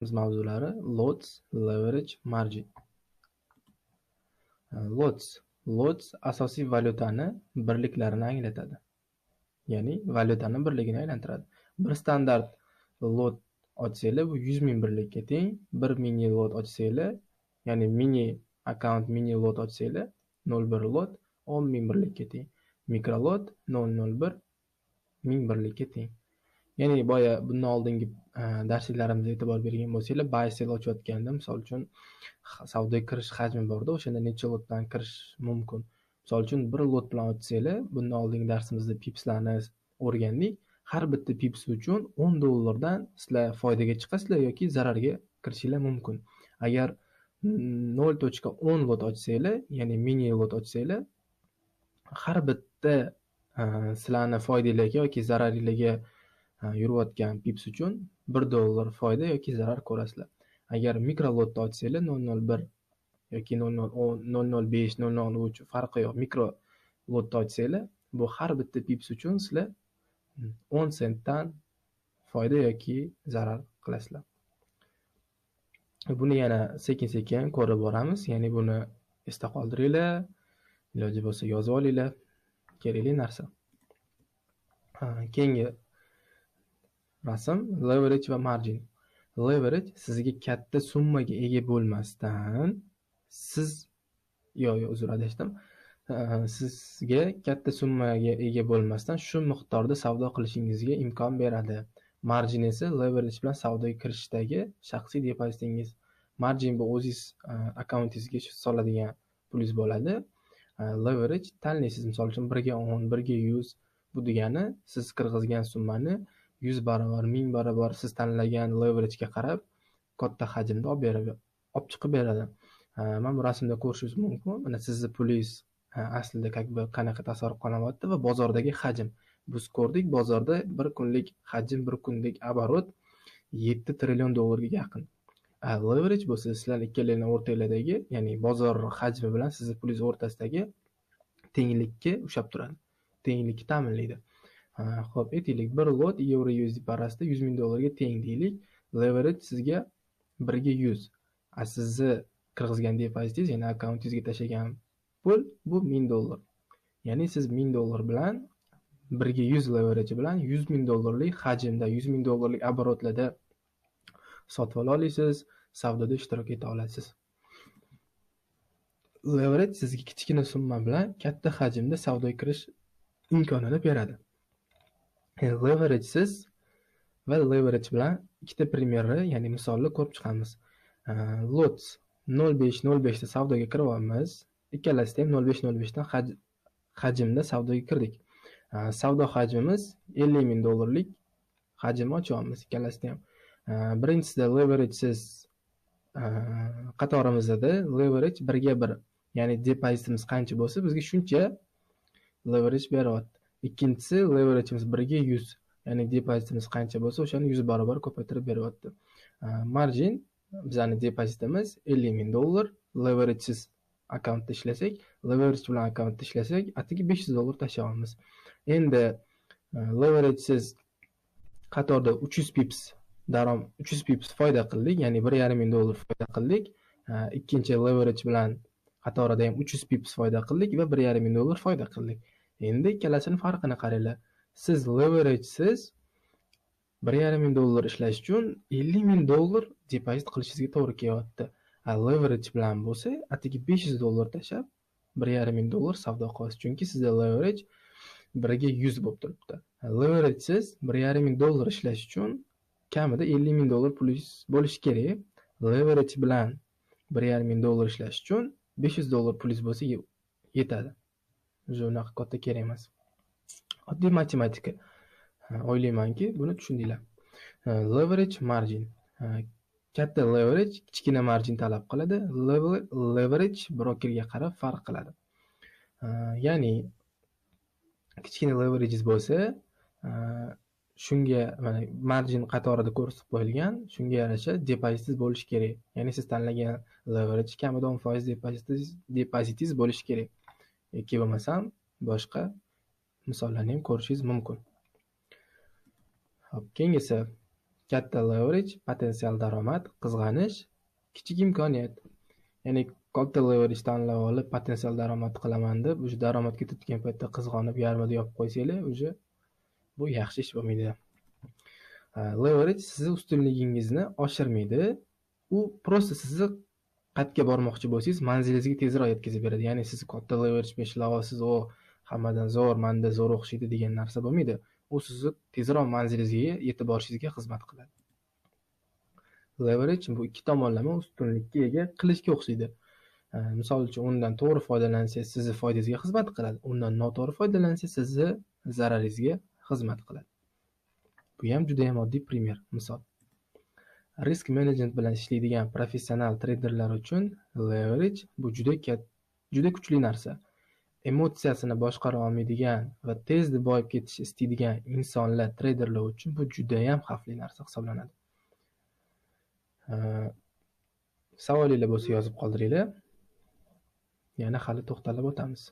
Mavzulari lots, leverage, margin. Lots asosiy valyutani birliklarini anglatadi. Ya'ni valyutani birligini aylantiradi. Bir standart lot ochsanglar bu 100 ming birlikka teng. Bir mini lot ochsanglar, ya'ni mini account mini lot ochsanglar 01 lot 10 ming birlikka teng. Mikro lot 001 ming birlikka teng. Ya'ni boya bundan oldingi darsliklarimizga e'tibor bergan bo'lsanglar, buy sell ochayotganda, misol uchun savdoga kirish hajmi borda, o'shanda necha lotdan kirish mumkin. Misol uchun bir lot bilan ochsanglar, bundan oldingi darsimizda pipslarni o'rgandik. Har bitta pips uchun $10 sizlar foydaga chiqasizlar yoki zararga kirishinglar mumkin. Agar 0.10 lot ochsanglar, ya'ni mini lot ochsanglar, har bitta sizlarni foydangizga yoki zararingizga yurayotgan pips uchun $1 foyda yoki zarar ko'rasizlar. Agar mikro lotda ochsanglar 001 yoki 005, 003 farqi yo'q. Mikro lotda ochsanglar, bu har bitta pips uchun sizlar 10 sentdan foyda yoki zarar qilasizlar. Buni yana sekin-sekin ko'rib boramiz. Ya'ni buni esda qoldiringlar, iloji bo'lsa yozib olinglar. Kerakli narsa. Keyingi rasm leverage va margin. Leverage sizga katta summaga ega bo'lmasdan sizga katta summaga ega bo'lmasdan shu miqdorda savdo qilishingizga imkon beradi. Margin esa leverage bilan savdoga kirishdagi shaxsiy depozitingiz. Margin bu o'zingiz akkauntingizga soladigan pulingiz bo'ladi. Leverage tanlaysiz. Misol uchun 1 ga 10, 1 ga 100. Bu degani siz kirgizgan summani 100 barobar, 1000 barobar siz tanlagan leveragega qarab katta hajmda olib chiqib beradi. Mana bu rasmda ko'rishingiz mumkin. Mana sizning pulingiz aslida qanaqa tasarruf qilyapti va bozordagi hajm. Biz ko'rdik, bozorda bir kunlik hajm, bir kunlik оборот $7 trillion ga yaqin. Leverage bo'lsa sizlar ikkalanglar o'rtanglardagi, ya'ni bozor hajmi bilan sizning pulingiz o'rtasidagi tenglikka ushab turadi. Tenglikni ta'minlaydi. Xo'p, aytaylik, bir lot yevro USD parasida $100 ming ga teng deylik. Leverage sizga 1 ga 100. Sizni kirgizgan depozitingiz, ya'ni akkauntingizga tashlagan pul bu $1000. Ya'ni siz $1000 bilan 1 ga 100 leverage bilan $100 ming hajmda, $100 ming оборотlarda sotib olasiz, savdoda ishtirok eta olasiz. Leverage sizga kichkina summa bilan katta hajmda savdoga kirish imkonini beradi. Leveragesiz va leverage bilan ikkita primerni, ya'ni misolni ko'rib chiqamiz. Lot 05 da savdoga kiryapmiz. Ikkalasida ham 05 dan hajmda savdoga kirdik. Savdo hajmimiz $50 ming hajm ochyapmiz ikkalasida ham. Birinchisida leveragesiz qatorimizda leverage 1 ga 1, ya'ni depozitimiz qancha bo'lsa bizga shuncha leverage beryapti. Ikkinchisi leverageimiz 1 ga 100, ya'ni depozitimiz qancha bo'lsa o'shani 100 barobar ko'paytirib beryapti. Margin bizning depozitimiz $50 ming. Leveragesiz akkauntda ishlasak, leverage bilan akkauntda ishlasak, atigi $500 tashlaymiz. Endi leveragesiz qatorda 300 pips foyda qildik, ya'ni $1.5 ming foyda qildik. Ikkinchi leverage bilan qatorida ham 300 pips foyda qildik va $1.5 ming foyda qildik. Endi ikkalasining farqini qaranglar. Siz leveragesiz $1.5 ming ishlash uchun $50 ming depozit qilishingizga to'g'ri kelyapti. Leverage bilan bo'lsa, atigi $500 tashab $1.5 ming savdo qilasiz. Chunki sizda leverage 1 ga 100 bo'lib turibdi. Leveragesiz $1.5 ming ishlash uchun kamida $50 ming pulingiz bo'lishi kerak. Leverage bilan $1.5 ming ishlash uchun $500 pulingiz bo'lsa yetadi. Unaqa katta kerak emas. Oddiy matematika. O'ylaymanki, buni tushundinglar. Leverage, margin. Katta leverage kichkina margin talab qiladi. Leverage brokerga qarab farq qiladi. Ya'ni kichkina leverages bo'lsa, shunga mana margin qatorida ko'rsatib qo'yilgan, shunga yarasha depozitingiz bo'lishi kerak. Ya'ni siz tanlagan leverage kamida 10% depozitingiz bo'lishi kerak. Yoki bo'lmasam boshqa misollarni ham ko'rishingiz mumkin. Hop, keyingisi katta leverage, potensial daromad, qizg'anish, kichik imkoniyat. Ya'ni katta leverage tanlab olib, potensial daromad qilaman deb, o'sha daromad ketayotgan paytda qizg'onib, yarmida yopib qo'ysanglar, o'sha bu yaxshi ish bo'lmaydi. Leverage sizni ustunligingizni oshirmaydi. U prosta sizni qayerga bormoqchi bo'lsangiz, manzilingizga tezroq yetkazib beradi. Ya'ni siz katta leverage bilan ishlab olasiz, hammadan zo'r, menda zo'r o'xshaydi degan narsa bo'lmaydi. U sizni tezroq manzilingizga yetib borishingizga xizmat qiladi. Leverage bu ikki tomonlama ustunlikka ega qilichga o'xshaydi. Misol uchun, undan to'g'ri foydalansangiz, sizni foydangizga xizmat qiladi. Undan noto'g'ri foydalansangiz, sizni zararingizga xizmat qiladi. Bu ham juda ham oddiy primer, misol. Risk management bilan ishlaydigan professional treyderlar uchun leverage bu juda kuchli narsa. Emotsiyasini boshqara olmaydigan va tezda boyib ketish istaydigan insonlar, treyderlar uchun bu juda ham xavfli narsa hisoblanadi. Savolinglar bo'lsa yozib qoldiringlar. Yana hali to'xtalib o'tamiz.